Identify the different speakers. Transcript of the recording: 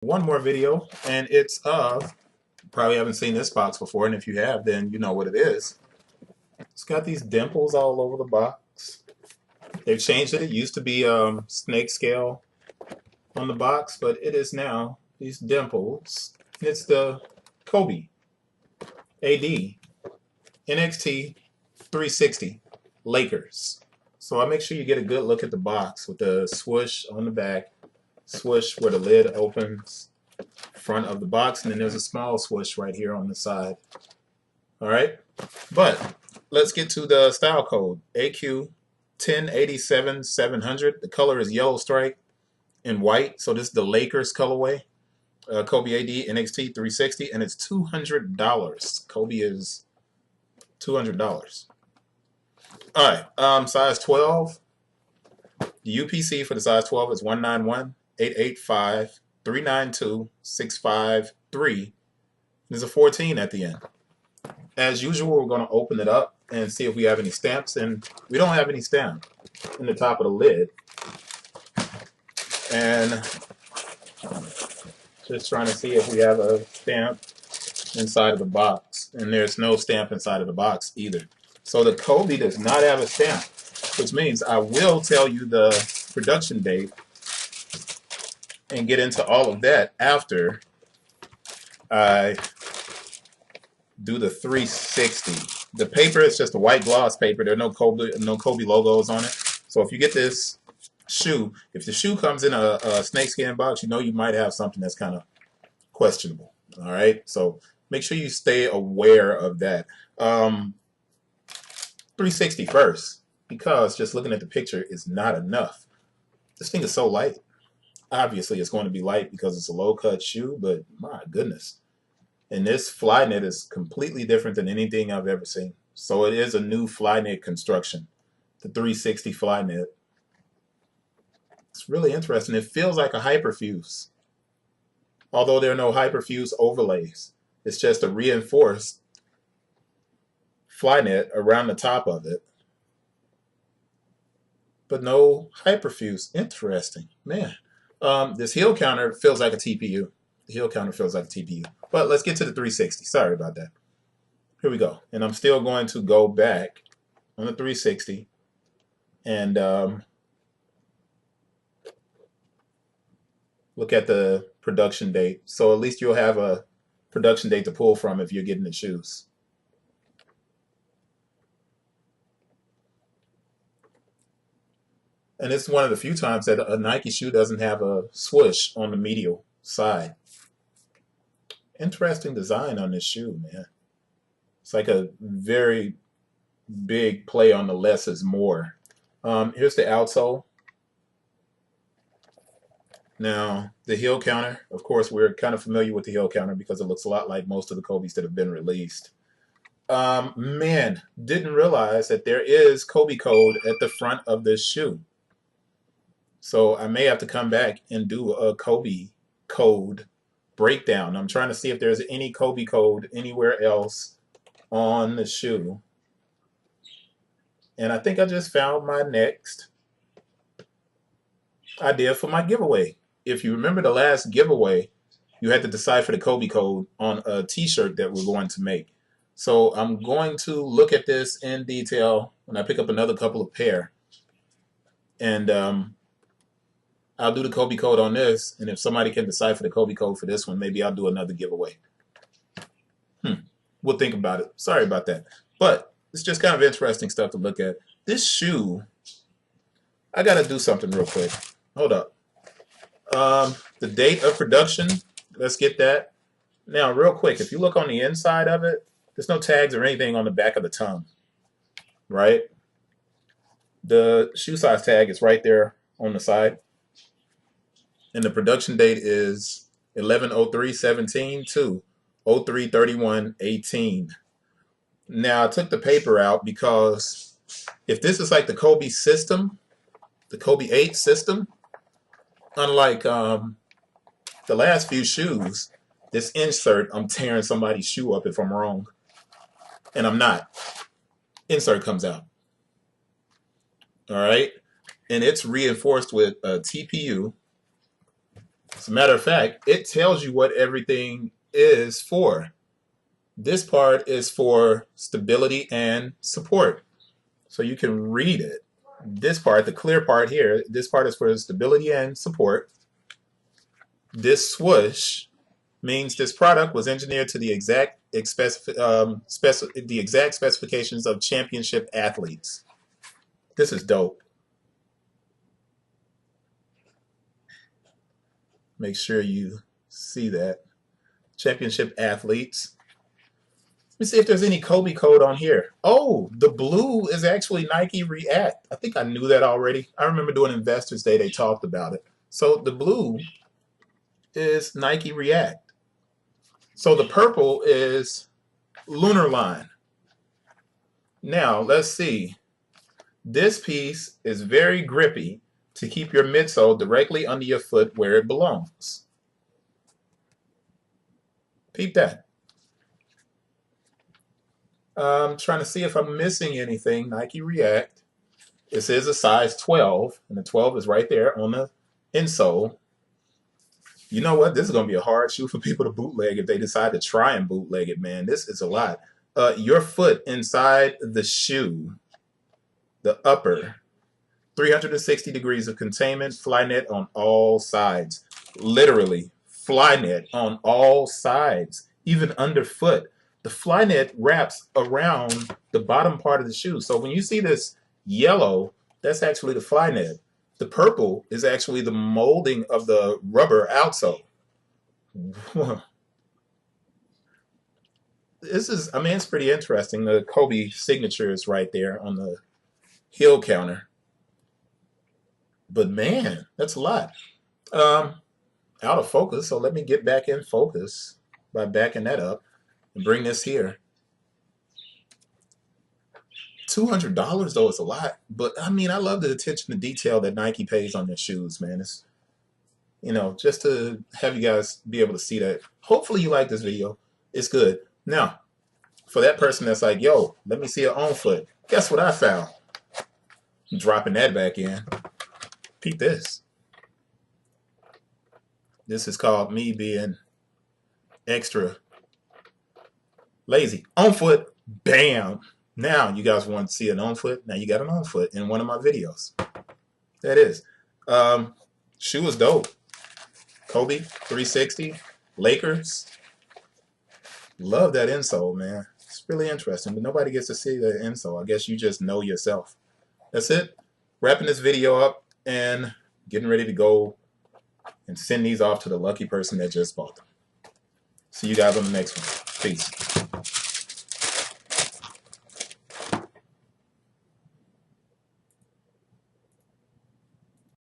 Speaker 1: One more video, and it's of, probably haven't seen this box before, and if you have, then you know what it is. It's got these dimples all over the box. They've changed it. It used to be snake scale on the box, but it is now these dimples. It's the Kobe AD NXT 360 Lakers. So I make sure you get a good look at the box with the swoosh on the back, swoosh where the lid opens, front of the box, and then there's a small swoosh right here on the side. All right, but let's get to the style code. AQ 1087-700. The color is yellow stripe and white, so this is the Lakers colorway. Kobe AD NXT 360, and it's $200. Kobe is $200. All right, size 12. The UPC for the size 12 is 191-885-392-653. There's a 14 at the end. As usual, we're going to open it up and see if we have any stamps, and we don't have any stamp in the top of the lid. And just trying to see if we have a stamp inside of the box, and there's no stamp inside of the box either. So the Kobe does not have a stamp, which means I will tell you the production date and get into all of that after I do the 360. The paper is just a white gloss paper. There are no Kobe logos on it. So if you get this shoe, if the shoe comes in a snakeskin box, you know you might have something that's kind of questionable. All right, so make sure you stay aware of that. 360 first, because just looking at the picture is not enough. This thing is so light. Obviously, it's going to be light because it's a low-cut shoe, but my goodness. And this Flyknit is completely different than anything I've ever seen. So it is a new Flyknit construction, the 360 Flyknit. It's really interesting. It feels like a hyperfuse, although there are no hyperfuse overlays. It's just a reinforced Flyknit around the top of it, but no hyperfuse. Interesting, man. This heel counter feels like a TPU. The heel counter feels like a TPU. But let's get to the 360. Sorry about that. Here we go. And I'm still going to go back on the 360 and look at the production date. So at least you'll have a production date to pull from if you're getting the shoes. And it's one of the few times that a Nike shoe doesn't have a swoosh on the medial side. Interesting design on this shoe, man. It's like a very big play on the less is more. Here's the outsole. Now, the heel counter, of course, we're kind of familiar with the heel counter because it looks a lot like most of the Kobe's that have been released. Man, didn't realize that there is Kobe code at the front of this shoe. So I may have to come back and do a Kobe code breakdown. I'm trying to see if there's any Kobe code anywhere else on the shoe. And I think I just found my next idea for my giveaway. If you remember the last giveaway, you had to decipher the Kobe code on a t-shirt that we're going to make. So I'm going to look at this in detail when I pick up another couple of pair. And I'll do the Kobe code on this, and if somebody can decipher the Kobe code for this one, maybe I'll do another giveaway. We'll think about it. Sorry about that. But it's just kind of interesting stuff to look at. This shoe, I got to do something real quick. Hold up. The date of production, let's get that. Now, real quick, if you look on the inside of it, there's no tags or anything on the back of the tongue, right? The shoe size tag is right there on the side. And the production date is 11/03/17 to 03/31/18. Now, I took the paper out because if this is like the Kobe system, the Kobe 8 system, unlike the last few shoes, this insert, I'm tearing somebody's shoe up if I'm wrong. And I'm not. Insert comes out. All right? And it's reinforced with a TPU As a matter of fact, it tells you what everything is for. This part is for stability and support. So you can read it. This part, the clear part here, this part is for stability and support. This swoosh means this product was engineered to the exact specifications of championship athletes. This is dope. Make sure you see that. Championship athletes. Let me see if there's any Kobe code on here. Oh, the blue is actually Nike React. I think I knew that already. I remember doing Investors Day, they talked about it. So the blue is Nike React. So the purple is Lunarlon. Now, let's see. This piece is very grippy to keep your midsole directly under your foot where it belongs. Peep that. I'm trying to see if I'm missing anything. Nike React. This is a size 12, and the 12 is right there on the insole. You know what? This is going to be a hard shoe for people to bootleg if they decide to try and bootleg it, man. This is a lot. Your foot inside the shoe, the upper, 360 degrees of containment, Flyknit on all sides. Literally, Flyknit on all sides, even underfoot. The Flyknit wraps around the bottom part of the shoe. So when you see this yellow, that's actually the Flyknit. The purple is actually the molding of the rubber outsole. This is, I mean, it's pretty interesting. The Kobe signature is right there on the heel counter. But man, that's a lot. Out of focus, so let me get back in focus by backing that up and bring this here. $200 though is a lot, but I mean, I love the attention to detail that Nike pays on their shoes, man. It's, you know, just to have you guys be able to see that. Hopefully you like this video. It's good. Now, for that person that's like, yo, let me see your own foot. Guess what I found? I'm dropping that back in. Peep this. This is called me being extra lazy. On foot, bam. Now you guys want to see an on foot. Now you got an on foot in one of my videos. That is. Shoe is dope. Kobe 360, Lakers. Love that insole, man. It's really interesting, but nobody gets to see the insole. I guess you just know yourself. That's it. Wrapping this video up and getting ready to go and send these off to the lucky person that just bought them. See you guys on the next one. Peace.